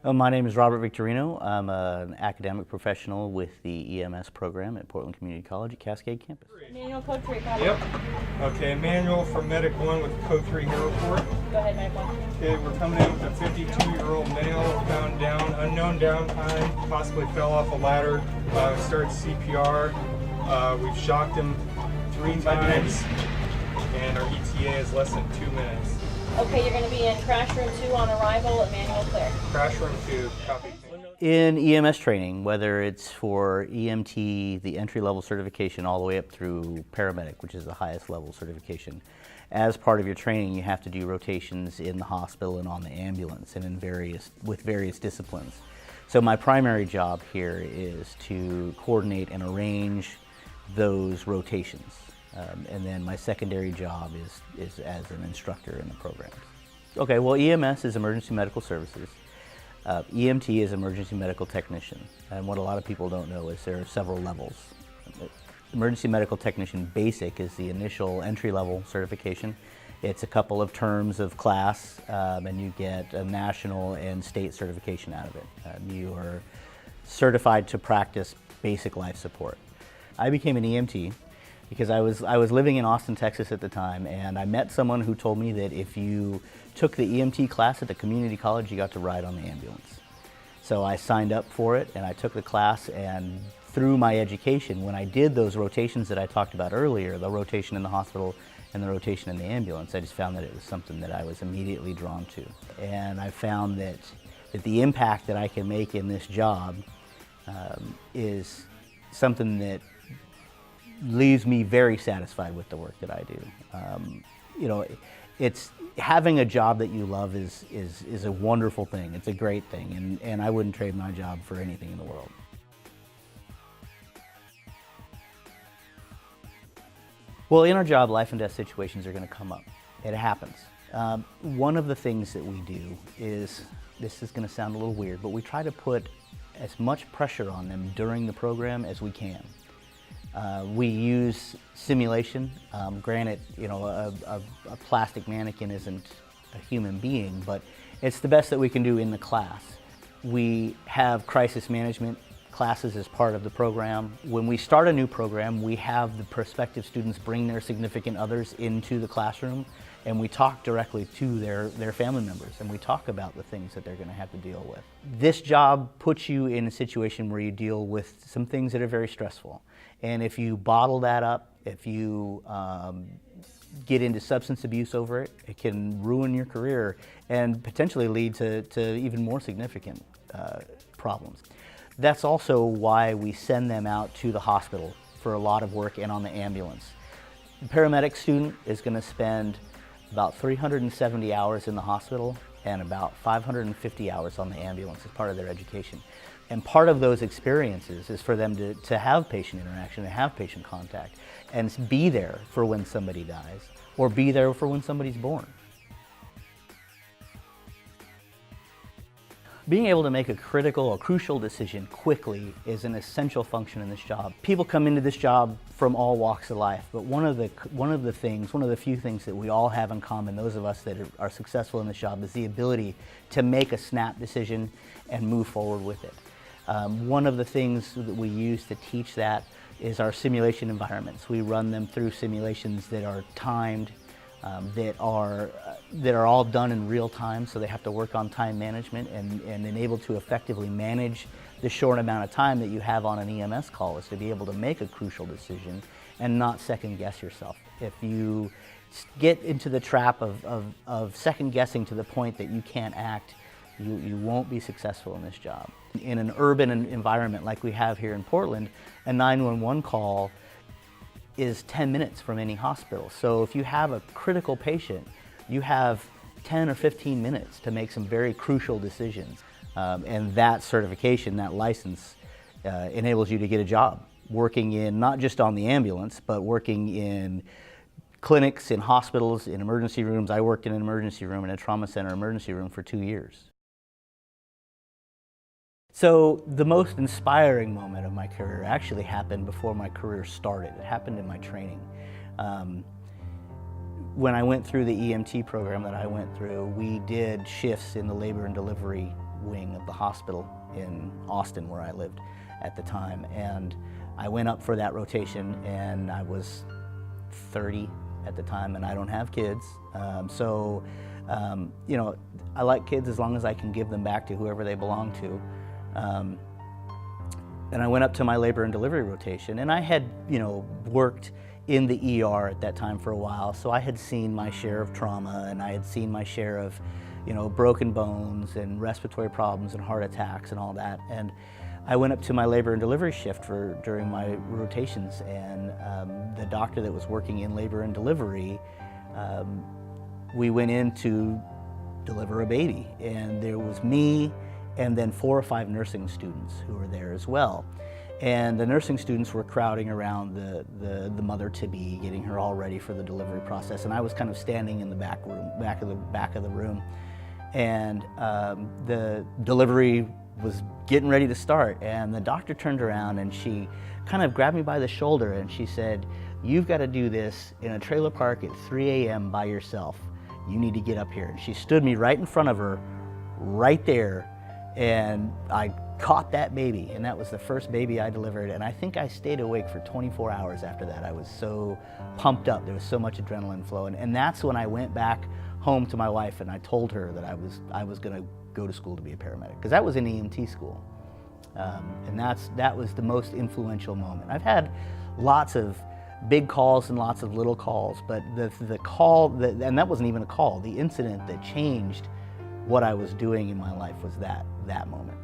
My name is Robert Victorino. I'm an academic professional with the EMS program at Portland Community College at Cascade campus. Manual code 3, copy. Yep. Okay, manual for Medic 1 with code 3 here report. Go ahead, Medic 1. Okay, we're coming in with a 52-year-old male found down, unknown downtime, possibly fell off a ladder, started CPR. We've shocked him 3 times, and our ETA is less than 2 minutes. Okay, you're going to be in crash room 2 on arrival at manual clear. Crash room 2, copy. In EMS training, whether it's for EMT, the entry-level certification, all the way up through paramedic, which is the highest level certification, as part of your training, you have to do rotations in the hospital and on the ambulance and with various disciplines. So my primary job here is to coordinate and arrange those rotations. And then my secondary job is as an instructor in the programs. Okay, well, EMS is Emergency Medical Services. EMT is Emergency Medical Technician. And what a lot of people don't know is there are several levels. Emergency Medical Technician Basic is the initial entry-level certification. It's a couple of terms of class, and you get a national and state certification out of it. You are certified to practice basic life support. I became an EMT because I was living in Austin, Texas at the time, and I met someone who told me that if you took the EMT class at the community college, you got to ride on the ambulance. So I signed up for it, and I took the class, and through my education, when I did those rotations that I talked about earlier, the rotation in the hospital and the rotation in the ambulance, I just found that it was something that I was immediately drawn to. And I found that the impact that I can make in this job is something that leaves me very satisfied with the work that I do. You know, it's having a job that you love is a wonderful thing. It's a great thing, and I wouldn't trade my job for anything in the world. Well, in our job, life and death situations are going to come up. It happens. One of the things that we do is, this is going to sound a little weird, but we try to put as much pressure on them during the program as we can. We use simulation. Granted, you know, a plastic mannequin isn't a human being, but it's the best that we can do in the class. We have crisis management classes as part of the program. When we start a new program, we have the prospective students bring their significant others into the classroom, and we talk directly to their family members, and we talk about the things that they're going to have to deal with. This job puts you in a situation where you deal with some things that are very stressful. And if you bottle that up, if you get into substance abuse over it, it can ruin your career and potentially lead to even more significant problems. That's also why we send them out to the hospital for a lot of work and on the ambulance. The paramedic student is going to spend about 370 hours in the hospital and about 550 hours on the ambulance as part of their education. And part of those experiences is for them to have patient interaction and have patient contact and be there for when somebody dies or be there for when somebody's born. Being able to make a critical or crucial decision quickly is an essential function in this job. People come into this job from all walks of life, but one of the few things that we all have in common, those of us that are successful in this job, is the ability to make a snap decision and move forward with it. One of the things that we use to teach that is our simulation environments. We run them through simulations that are timed, that are all done in real time, so they have to work on time management and enable to effectively manage the short amount of time that you have on an EMS call, is to be able to make a crucial decision and not second guess yourself. If you get into the trap of second guessing to the point that you can't act, you won't be successful in this job. In an urban environment like we have here in Portland, a 911 call is 10 minutes from any hospital. So if you have a critical patient, you have 10 or 15 minutes to make some very crucial decisions. And that certification, that license, enables you to get a job working in, not just on the ambulance, but working in clinics, in hospitals, in emergency rooms. I worked in an emergency room, in a trauma center emergency room for 2 years. So the most inspiring moment of my career actually happened before my career started. It happened in my training. When I went through the EMT program that I went through, we did shifts in the labor and delivery wing of the hospital in Austin, where I lived at the time. And I went up for that rotation, and I was 30 at the time, and I don't have kids. You know, I like kids as long as I can give them back to whoever they belong to. And I went up to my labor and delivery rotation, and I had, you know, worked in the ER at that time for a while, so I had seen my share of trauma, and I had seen my share of, you know, broken bones and respiratory problems and heart attacks and all that. And I went up to my labor and delivery shift during my rotations, and the doctor that was working in labor and delivery, we went in to deliver a baby, and there was me and then 4 or 5 nursing students who were there as well. And the nursing students were crowding around the mother-to-be, getting her all ready for the delivery process, and I was kind of standing in the back of the room. And the delivery was getting ready to start, and the doctor turned around and she kind of grabbed me by the shoulder and she said, "You've got to do this in a trailer park at 3 a.m. by yourself. You need to get up here." And she stood me right in front of her, right there, and I caught that baby, and that was the first baby I delivered, and I think I stayed awake for 24 hours after that. I was so pumped up. There was so much adrenaline flowing, and that's when I went back home to my wife and I told her that I was going to go to school to be a paramedic, because that was an EMT school. And that was the most influential moment. I've had lots of big calls and lots of little calls, but the call, and that wasn't even a call, the incident that changed what I was doing in my life was that moment.